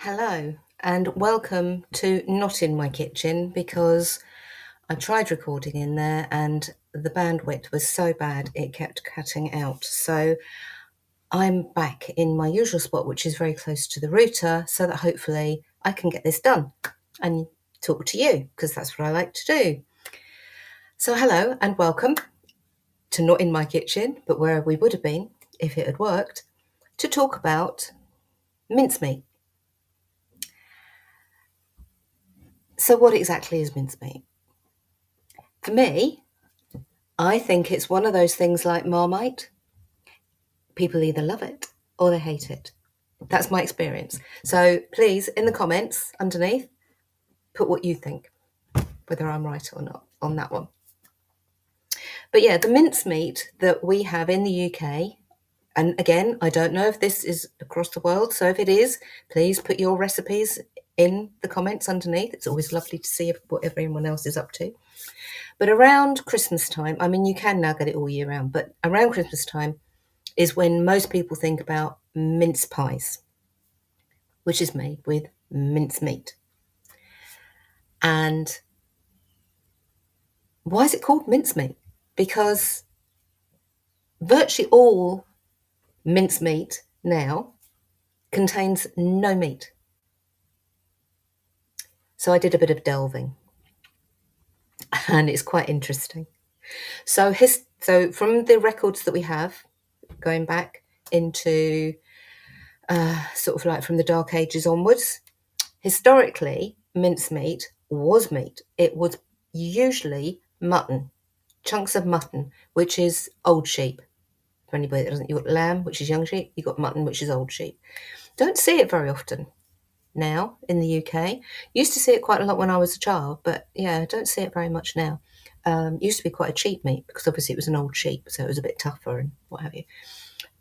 Hello and welcome to Not in My Kitchen, because I tried recording in there and the bandwidth was so bad it kept cutting out. So I'm back in my usual spot, which is very close to the router, so that hopefully I can get this done and talk to you, because that's what I like to do. So hello and welcome to Not in My Kitchen, but where we would have been if it had worked, to talk about mincemeat. So what exactly is mincemeat? For me, I think it's one of those things like Marmite. People either love it or they hate it. That's my experience. So please, in the comments underneath, put what you think, whether I'm right or not on that one. But yeah, the mincemeat that we have in the UK, and again, I don't know if this is across the world, so if it is, please put your recipes in the comments underneath. It's always lovely to see what everyone else is up to. But around Christmas time, I mean, you can now get it all year round, but around Christmas time is when most people think about mince pies, which is made with mincemeat. And why is it called mincemeat? Because virtually all mincemeat now contains no meat. So I did a bit of delving, and it's quite interesting. So from the records that we have, going back into sort of like from the Dark Ages onwards, historically, mincemeat was meat. It was usually mutton, chunks of mutton, which is old sheep. For anybody that doesn't, you've got lamb, which is young sheep, you've got mutton, which is old sheep. Don't see it very often now in the UK. Used to see it quite a lot when I was a child, but yeah, don't see it very much now. Used to be quite a cheap meat because obviously it was an old sheep, so it was a bit tougher and what have you.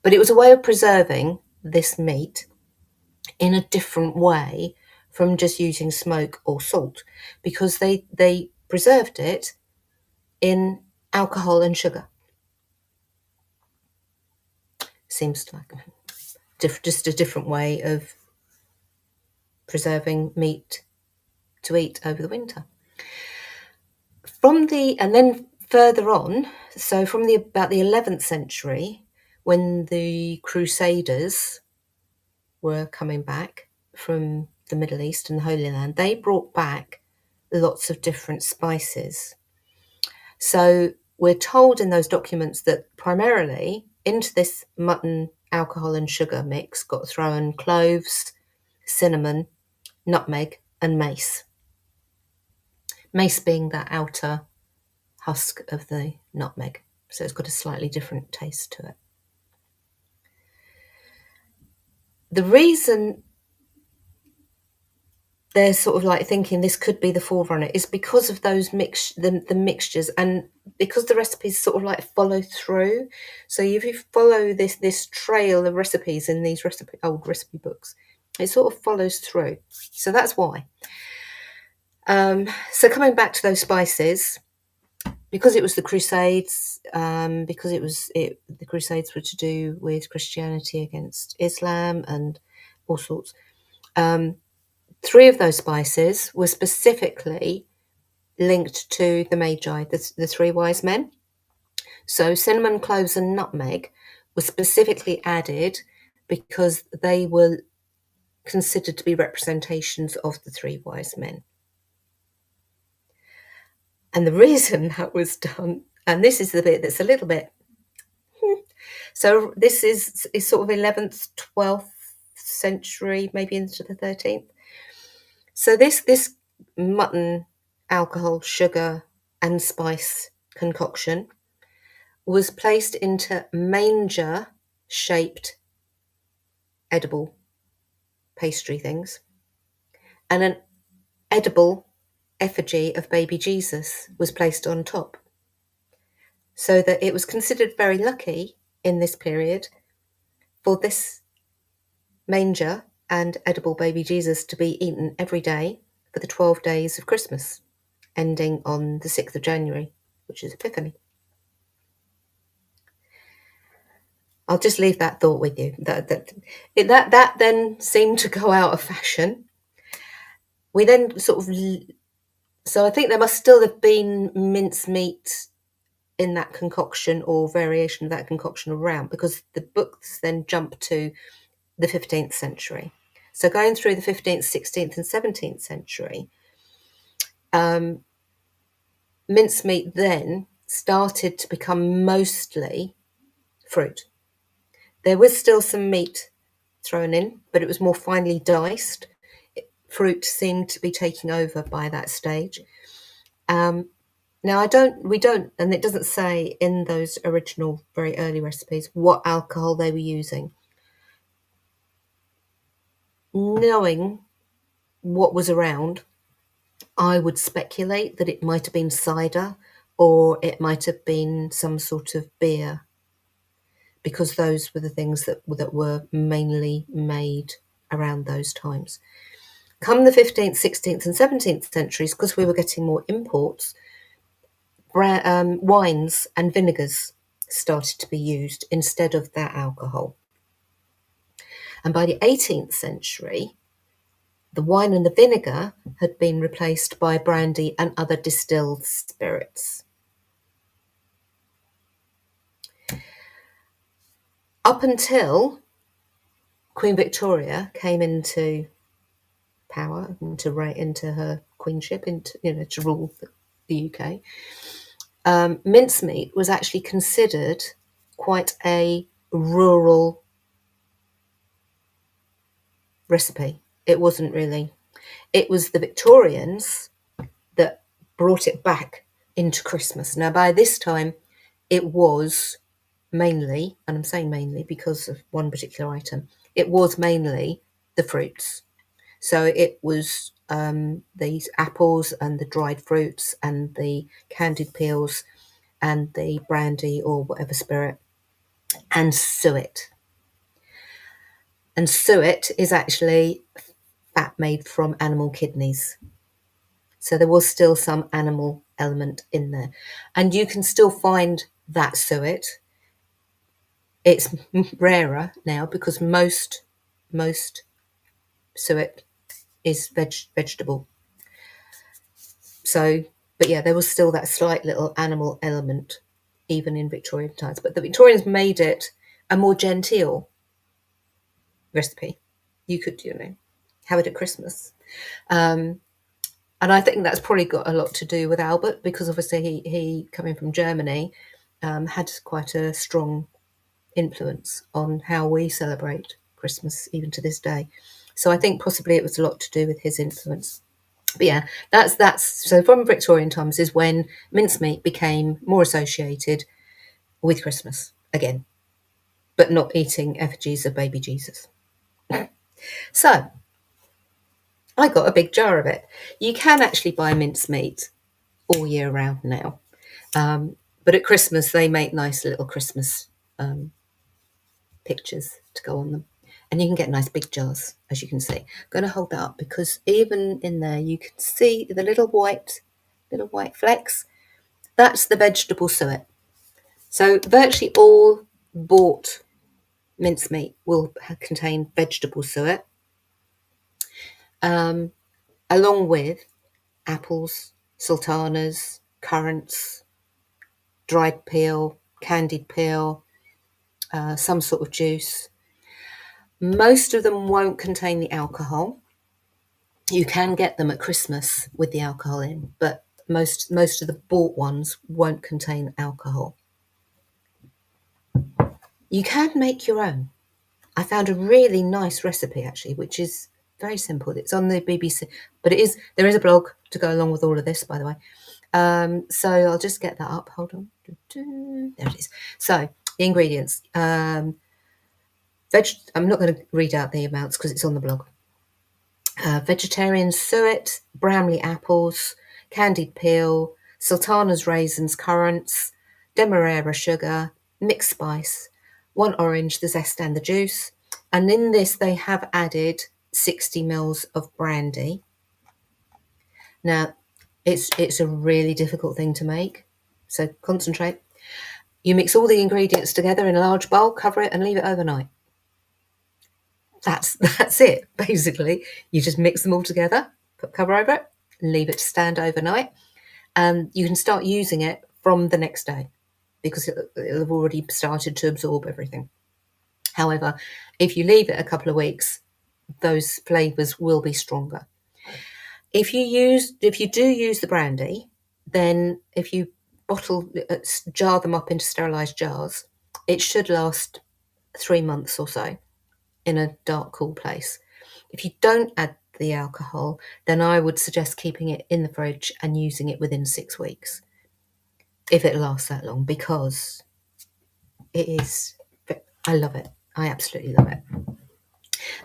But it was a way of preserving this meat in a different way from just using smoke or salt, because they preserved it in alcohol and sugar. Seems like just a different way of preserving meat to eat over the winter. And then further on, so from about the 11th century, when the Crusaders were coming back from the Middle East and the Holy Land, they brought back lots of different spices. So we're told in those documents that primarily into this mutton, alcohol and sugar mix got thrown cloves, cinnamon, nutmeg and mace. Mace being that outer husk of the nutmeg, so it's got a slightly different taste to it. The reason they're sort of like thinking this could be the forerunner is because of those the mixtures, and because the recipes sort of like follow through. So if you follow this trail of recipes in these old recipe books, it sort of follows through. So that's why. So coming back to those spices, because it was the Crusades, because the Crusades were to do with Christianity against Islam and all sorts. Three of those spices were specifically linked to the Magi, the three wise men. So cinnamon, cloves and nutmeg were specifically added because they were considered to be representations of the three wise men. And the reason that was done, and this is the bit that's a little bit, so this is sort of 11th, 12th century, maybe into the 13th. So this mutton, alcohol, sugar and spice concoction was placed into manger-shaped edible pastry things, and an edible effigy of baby Jesus was placed on top, so that it was considered very lucky in this period for this manger and edible baby Jesus to be eaten every day for the 12 days of Christmas, ending on the 6th of January, which is Epiphany. I'll just leave that thought with you. That then seemed to go out of fashion. We then so I think there must still have been mincemeat in that concoction or variation of that concoction around, because the books then jump to the 15th century. So going through the 15th, 16th, and 17th century, mincemeat then started to become mostly fruit. There was still some meat thrown in, but it was more finely diced. Fruit seemed to be taking over by that stage. Now, we don't, and it doesn't say in those original, very early recipes what alcohol they were using. Knowing what was around, I would speculate that it might have been cider or it might have been some sort of beer, because those were the things that were mainly made around those times. Come the 15th, 16th, and 17th centuries, because we were getting more imports, wines and vinegars started to be used instead of that alcohol. And by the 18th century, the wine and the vinegar had been replaced by brandy and other distilled spirits. Up until Queen Victoria came into power, into her queenship, to rule the UK, mincemeat was actually considered quite a rural recipe. It wasn't really. It was the Victorians that brought it back into Christmas. Now, by this time, it was mainly, and I'm saying mainly because of one particular item, it was mainly the fruits. So it was these apples and the dried fruits and the candied peels and the brandy or whatever spirit, and suet. And suet is actually fat made from animal kidneys. So there was still some animal element in there. And you can still find that suet. It's rarer now because most suet is vegetable. So, but yeah, there was still that slight little animal element even in Victorian times. But the Victorians made it a more genteel recipe. You could, have it at Christmas. And I think that's probably got a lot to do with Albert, because obviously he coming from Germany, had quite a strong influence on how we celebrate Christmas even to this day. So I think possibly it was a lot to do with his influence. But yeah, that's so from Victorian times is when mincemeat became more associated with Christmas again, but not eating effigies of baby Jesus. So I got a big jar of it. You can actually buy mincemeat all year round now. But at Christmas, they make nice little Christmas pictures to go on them. And you can get nice big jars, as you can see. I'm going to hold that up because even in there, you can see the little white flecks. That's the vegetable suet. So virtually all bought mincemeat will contain vegetable suet, along with apples, sultanas, currants, dried peel, candied peel, some sort of juice. Most of them won't contain the alcohol. You can get them at Christmas with the alcohol in, but most of the bought ones won't contain alcohol. You can make your own. I found a really nice recipe actually, which is very simple. It's on the BBC, but there is a blog to go along with all of this, by the way. So I'll just get that up. Hold on. There it is. So the ingredients. I'm not going to read out the amounts because it's on the blog. Vegetarian suet, Bramley apples, candied peel, sultanas raisins, currants, demerara sugar, mixed spice, 1 orange, the zest and the juice. And in this they have added 60 mils of brandy. Now, it's a really difficult thing to make, so concentrate. You mix all the ingredients together in a large bowl, cover it and leave it overnight. That's it, basically. You just mix them all together, put cover over it, and leave it to stand overnight. And you can start using it from the next day because it'll have already started to absorb everything. However, if you leave it a couple of weeks, those flavours will be stronger. If you do use the brandy, then if you jar them up into sterilised jars, it should last 3 months or so in a dark, cool place. If you don't add the alcohol, then I would suggest keeping it in the fridge and using it within 6 weeks, if it lasts that long, because I love it. I absolutely love it.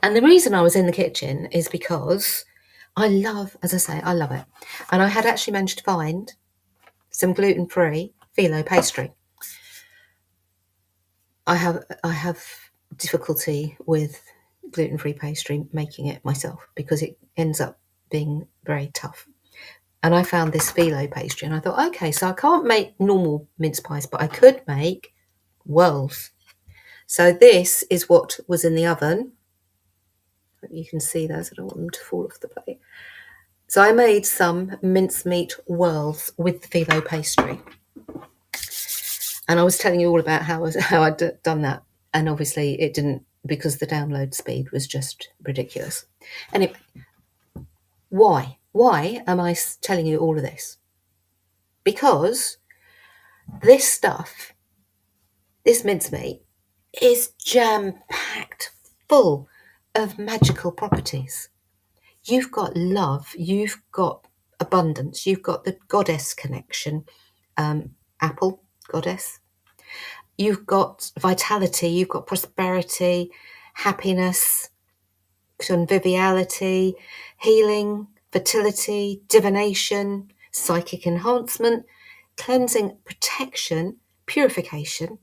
And the reason I was in the kitchen is because I love it. And I had actually managed to find some gluten-free phyllo pastry. I have difficulty with gluten-free pastry, making it myself, because it ends up being very tough. And I found this phyllo pastry and I thought, okay, so I can't make normal mince pies, but I could make whirls. So this is what was in the oven. You can see those. I don't want them to fall off the plate. So I made some mincemeat whirls with the phyllo pastry. And I was telling you all about how I'd done that. And obviously it didn't, because the download speed was just ridiculous. Anyway, why? Why am I telling you all of this? Because this stuff, this mincemeat, is jam-packed full of magical properties. You've got love, you've got abundance, you've got the goddess connection, apple, goddess. You've got vitality, you've got prosperity, happiness, conviviality, healing, fertility, divination, psychic enhancement, cleansing, protection, purification,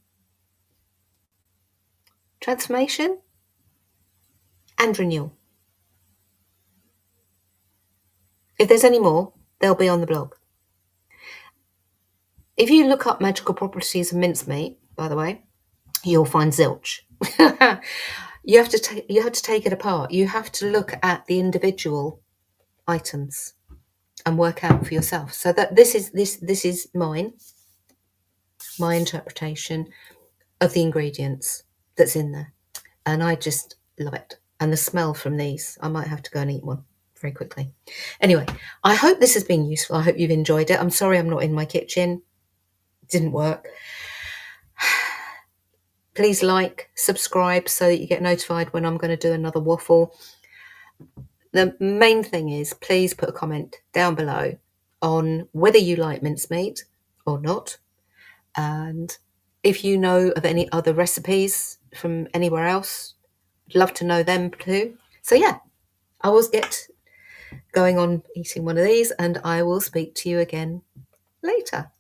transformation, and renewal. If there's any more, they'll be on the blog. If you look up magical properties of mincemeat, by the way, you'll find zilch. You have to take it apart. You have to look at the individual items and work out for yourself. So that this is my interpretation of the ingredients that's in there, and I just love it. And the smell from these, I might have to go and eat one very quickly. Anyway, I hope this has been useful. I hope you've enjoyed it. I'm sorry I'm not in my kitchen. It didn't work. Please like, subscribe so that you get notified when I'm going to do another waffle. The main thing is, please put a comment down below on whether you like mincemeat or not. And if you know of any other recipes from anywhere else, I'd love to know them too. So yeah, I will get going on eating one of these, and I will speak to you again later.